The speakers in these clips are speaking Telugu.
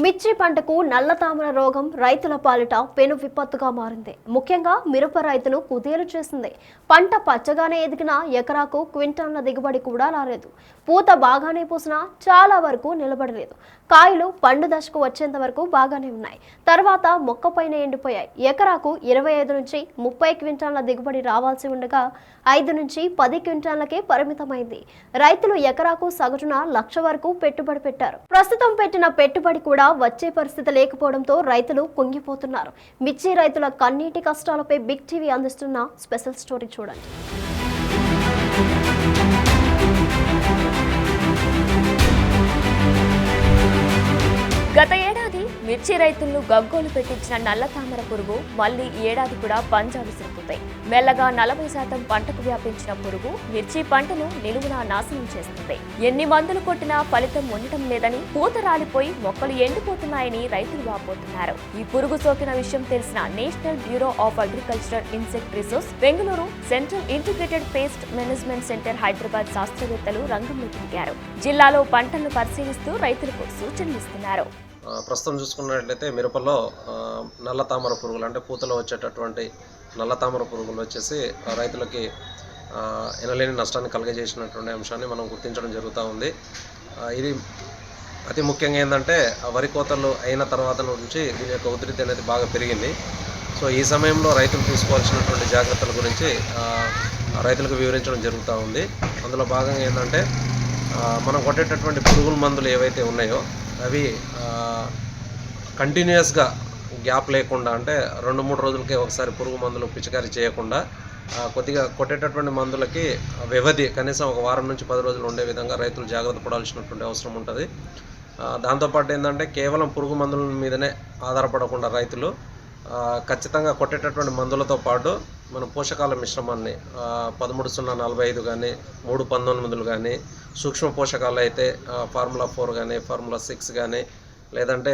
మిర్చి పంటకు నల్ల తామర రోగం రైతుల పాలిట పెను విపత్తుగా మారింది. ముఖ్యంగా మిరప రైతును కుదేలు చేసింది. పంట పచ్చగానే ఎదిగిన ఎకరాకు క్వింటాన్ల దిగుబడి కూడా రాలేదు. పూత బాగానే పూసినా చాలా వరకు నిలబడలేదు. కాయలు పండు దశకు వచ్చేంత వరకు బాగానే ఉన్నాయి. తర్వాత మొక్కపైన ఎండిపోయాయి. ఎకరాకు 25 నుంచి 30 క్వింటాన్ల దిగుబడి రావాల్సి ఉండగా 5 నుంచి 10 క్వింటాన్లకే పరిమితమైంది. రైతులు ఎకరాకు సగటున 1,00,000 వరకు పెట్టుబడి పెట్టారు. ప్రస్తుతం పెట్టిన పెట్టుబడి కూడా వచ్చే పరిస్థితి లేకపోవడంతో రైతులు కుంగిపోతున్నారు. మిర్చి రైతుల కన్నీటి కష్టాలపై బిగ్ టీవీ అందిస్తున్న స్పెషల్ స్టోరీ చూడండి. గత ఏడాది మిర్చి రైతులను గగ్గోలు పెట్టించిన నల్ల తామర పురుగు మళ్లీ ఈ ఏడాది కూడా పంజా విసురుతుంది. మెల్లగా 40% పంటకు వ్యాపించిన పురుగు మిర్చి పంటను నిలువునా నాశనం చేస్తుంది. ఎన్ని మందులు కొట్టినా ఫలితం ఉండటం లేదని, పూత రాలిపోయి మొక్కలు ఎండిపోతున్నాయని రైతులు వాపోతున్నారు. ఈ పురుగు సోకిన విషయం తెలిసిన national bureau of agricultural insect resource Bengaluru, central integrated pest management centre Hyderabad శాస్త్రవేత్తలు రంగంలోకి దిగారు. జిల్లాలో పంటలను పరిశీలిస్తూ రైతులకు సూచనలు ఇస్తున్నారు. ప్రస్తుతం చూసుకున్నట్లయితే మిరపలో నల్ల తామర పురుగులు అంటే పూతలో వచ్చేటటువంటి నల్ల తామర పురుగులు వచ్చేసి రైతులకి ఎనలేని నష్టాన్ని కలుగజేసినటువంటి అంశాన్ని మనం గుర్తించడం జరుగుతూ ఉంది. ఇది అతి ముఖ్యంగా ఏంటంటే వరి కోతలు అయిన తర్వాత నుంచి దీని యొక్క ఉధృతి అనేది బాగా పెరిగింది. సో ఈ సమయంలో రైతులు తీసుకోవాల్సినటువంటి జాగ్రత్తల గురించి రైతులకు వివరించడం జరుగుతూ ఉంది. అందులో భాగంగా ఏంటంటే మనం కొట్టేటటువంటి పురుగుల మందులు ఏవైతే ఉన్నాయో అవి కంటిన్యూస్గా గ్యాప్ లేకుండా, అంటే 2-3 రోజులకే ఒకసారి పురుగు మందులు పిచికారీ చేయకుండా కొద్దిగా కొట్టేటటువంటి మందులకి వ్యవధి కనీసం 1 వారం నుంచి 10 రోజులు ఉండే విధంగా రైతులు జాగ్రత్త పడాల్సినటువంటి అవసరం ఉంటుంది. దాంతోపాటు ఏంటంటే కేవలం పురుగు మందుల మీదనే ఆధారపడకుండా రైతులు ఖచ్చితంగా కొట్టేటటువంటి మందులతో పాటు మన పోషకాల మిశ్రమాన్ని 13-0-45 కానీ 3-19 కానీ, సూక్ష్మ పోషకాలు అయితే ఫార్ములా 4 కానీ ఫార్ములా 6 కానీ, లేదంటే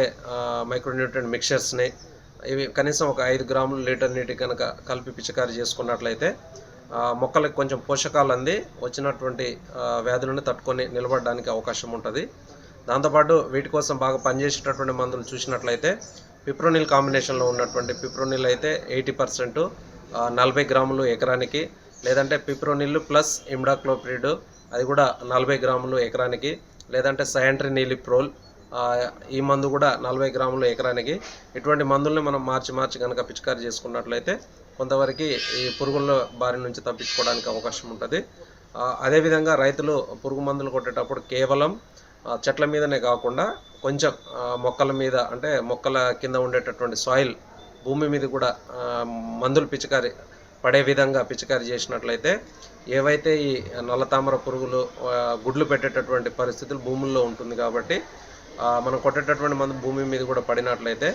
మైక్రోన్యూట్రియంట్ మిక్చర్స్ని ఇవి కనీసం ఒక 5 గ్రాములు లీటర్ నీటి కనుక కలిపి పిచికారీ చేసుకున్నట్లయితే మొక్కలకు కొంచెం పోషకాలు అంది వచ్చినటువంటి వ్యాధులను తట్టుకొని నిలబడడానికి అవకాశం ఉంటుంది. దాంతోపాటు వీటి కోసం బాగా పనిచేసేటటువంటి మందులు చూసినట్లయితే పిప్రోనిల్ కాంబినేషన్లో ఉన్నటువంటి పిప్రోనిల్ అయితే 80% 40 గ్రాములు ఎకరానికి, లేదంటే పిప్రోనిల్ ప్లస్ ఇమ్డాక్లోప్రిడ్ అది కూడా 40 గ్రాములు ఎకరానికి, లేదంటే సయాంట్రినిలిప్రోల్ ఈ మందు కూడా 40 గ్రాములు ఎకరానికి. ఇటువంటి మందుల్ని మనం మార్చి కనుక పిచికారీ చేసుకున్నట్లయితే కొంతవరకు ఈ పురుగుల బారి నుంచి తప్పించుకోవడానికి అవకాశం ఉంటుంది. అదేవిధంగా రైతులు పురుగు మందులు కొట్టేటప్పుడు కేవలం చెట్ల మీదనే కాకుండా కొంచెం మొక్కల మీద, అంటే మొక్కల కింద ఉండేటటువంటి సాయిల్ భూమి మీద కూడా మందులు పిచికారీ పడే విధంగా పిచికారీ చేసినట్లయితే ఏవైతే ఈ నల్ల తామర పురుగులు గుడ్లు పెట్టేటటువంటి పరిస్థితులు భూముల్లో ఉంటుంది కాబట్టి మనం కొట్టేటటువంటి మందు భూమి మీద కూడా పడినట్లయితే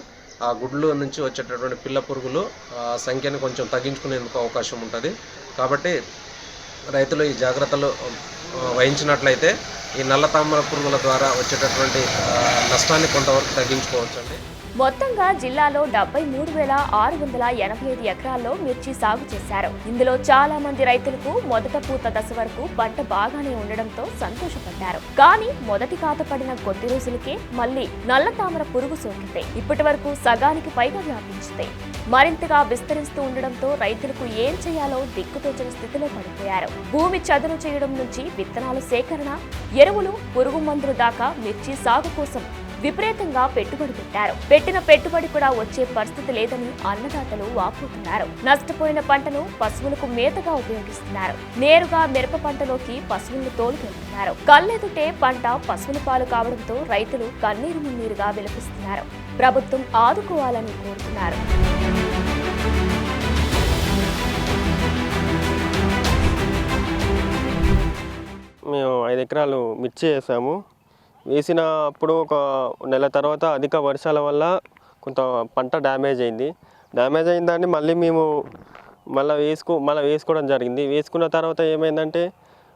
ఆ గుడ్లు నుంచి వచ్చేటటువంటి పిల్ల పురుగులు సంఖ్యను కొంచెం తగ్గించుకునేందుకు అవకాశం ఉంటుంది. కాబట్టి రైతులు ఈ జాగ్రత్తలు వహించినట్లయితే ఈ నల్ల తామర పురుగుల ద్వారా వచ్చేటటువంటి నష్టాన్ని కొంతవరకు తగ్గించుకోవచ్చండి. మొత్తంగా జిల్లాలో 73,685 ఎకరాల్లో మిర్చి సాగు చేశారు. ఇందులో చాలా మంది రైతులకు మొదట పూత దశ వరకు పంట బాగానే ఉండడంతో సంతోషపడ్డారు. కానీ మొదటి కాత పడిన కొద్ది రోజులకే మళ్లీ నల్ల తామర పురుగు సోకింది. ఇప్పటి వరకు సగానికి పైగా వ్యాపించింది. మరింతగా విస్తరిస్తూ ఉండడంతో రైతులకు ఏం చేయాలో దిక్కుతోచని స్థితిలో పడిపోయారు. భూమి చదును చేయడం నుంచి విత్తనాల సేకరణ, ఎరువులు, పురుగు మందులు దాకా మిర్చి సాగు కోసం విపరీతంగా పెట్టుబడి పెట్టారు. పెట్టిన పెట్టుబడి కూడా వచ్చే పరిస్థితి లేదని అన్నదాతలు వాపోతున్నారు. నష్టపోయిన పంటను పశువులకు మేతగా ఉపయోగిస్తున్నారు. నేరుగా మిరప పంటలోకి పశువులను తోలుకెళ్తున్నారు. కళ్ళెదుటే పంట పశువుల పాలు కావడంతో రైతులు కన్నీరు మున్నీరుగా విలపిస్తున్నారు. ప్రభుత్వం ఆదుకోవాలని కోరుతున్నారు. మేము 5 ఎకరాలు మిర్చి వేసాము. వేసినప్పుడు ఒక నెల తర్వాత అధిక వర్షాల వల్ల కొంత పంట డ్యామేజ్ అయింది. డ్యామేజ్ అయిన దాన్ని మళ్ళీ మేము వేసుకోవడం జరిగింది. వేసుకున్న తర్వాత ఏమైందంటే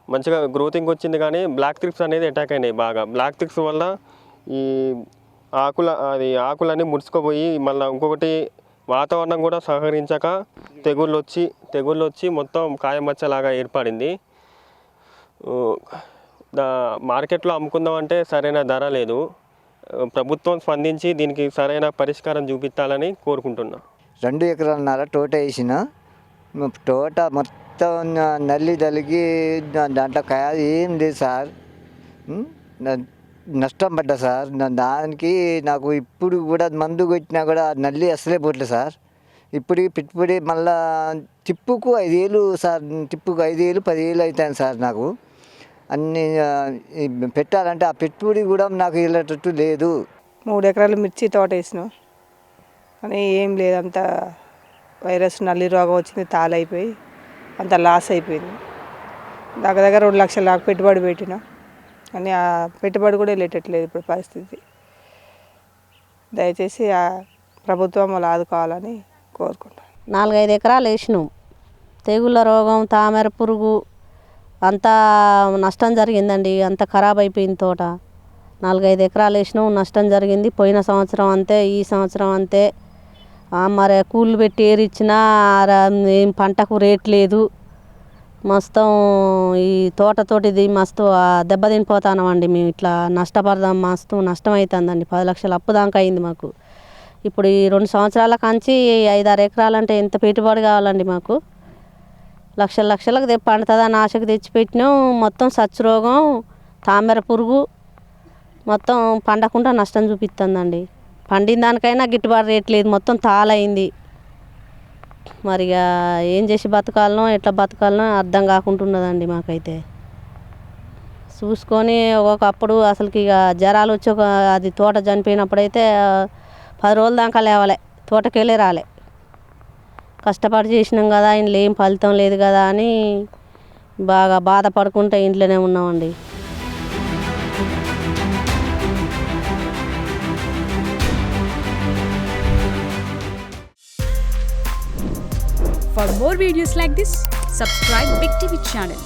మంచిగా గ్రోతింగ్ వచ్చింది, కానీ బ్లాక్ థ్రిప్స్ అనేది అటాక్ అయినాయి బాగా. బ్లాక్ థ్రిప్స్ వల్ల ఈ ఆకులన్నీ ముడుచుకుపోయి, మళ్ళీ ఇంకొకటి వాతావరణం కూడా సహకరించక తెగుళ్ళు వచ్చి మొత్తం కాయమచ్చలాగా ఏర్పడింది. మార్కెట్లో అమ్ముకుందామంటే సరైన ధర లేదు. ప్రభుత్వం స్పందించి దీనికి సరైన పరిష్కారం చూపించాలని కోరుకుంటున్నా. 2 ఎకరాలన్నర తోట వేసిన తోట మొత్తం నల్లి తలిగి దాంట్లో కాయ ఏం లేదు సార్. నష్టం పడ్డా సార్. దానికి నాకు ఇప్పుడు కూడా మందు కొట్టినా కూడా నల్లి అసలే పోట్లేదు సార్. పెట్టుబడి మళ్ళా టిప్పుకు 5,000 సార్. టిప్పుకు 5,000 10,000 అవుతాను సార్. నాకు అన్ని పెట్టాలంటే ఆ పెట్టుబడి కూడా నాకు వెళ్ళేటట్టు లేదు. 3 ఎకరాలు మిర్చి తోట వేసినాం కానీ ఏం లేదు, అంత వైరస్ నల్లి రోగం వచ్చింది, తాళైపోయి అంత లాస్ అయిపోయింది. దగ్గర 2 లక్షల దాకా పెట్టుబడి పెట్టినా కానీ ఆ పెట్టుబడి కూడా వెళ్ళేటట్లేదు ఇప్పుడు పరిస్థితి. దయచేసి ఆ ప్రభుత్వం వాళ్ళు ఆదుకోవాలని కోరుకుంటాను. 4-5 ఎకరాలు వేసినాం. తెగుళ్ళ రోగం, తామర పురుగు అంతా నష్టం జరిగిందండి. అంత ఖరాబ్ అయిపోయింది తోట. 4-5 ఎకరాలు వేసినాం, నష్టం జరిగింది. పోయిన సంవత్సరం అంతే, ఈ సంవత్సరం అంతే. మరి కూళ్ళు పెట్టి ఏరిచ్చినా ఏం పంటకు రేట్ లేదు. మొత్తం ఈ తోటతోటిది మస్తు దెబ్బతినిపోతామండి. మేము ఇట్లా నష్టపడదాం, మస్తు నష్టం అవుతుందండి. 10 లక్షల అప్పు దాకా అయింది మాకు. ఇప్పుడు ఈ 2 సంవత్సరాల కాంచి 5-6 ఎకరాలు అంటే ఎంత పెట్టుబడి కావాలండి మాకు? లక్షలకు పండుతుందని ఆశకు తెచ్చిపెట్టినాం. మొత్తం సచ్చురోగం, తామర పురుగు మొత్తం పండకుండా నష్టం చూపిస్తుందండి. పండిన దానికైనా గిట్టుబాటు రేట్ లేదు, మొత్తం తాళైంది. మరిగా ఏం చేసి బతకాలనో ఎట్లా బతకాలనో అర్థం కాకుంటున్నదండి మాకైతే. చూసుకొని ఒకప్పుడు అసలుకి ఇక జ్వరాలు వచ్చి అది తోట చనిపోయినప్పుడైతే 10 రోజుల దాకా లేవలే, తోటకెళ్ళే రాలే. కష్టపడి చేసినాం కదా, ఇంట్లో ఏం ఫలితం లేదు కదా అని బాగా బాధపడుకుంటే ఇంట్లోనే ఉన్నామండి. For more videos like this, subscribe Big TV channel.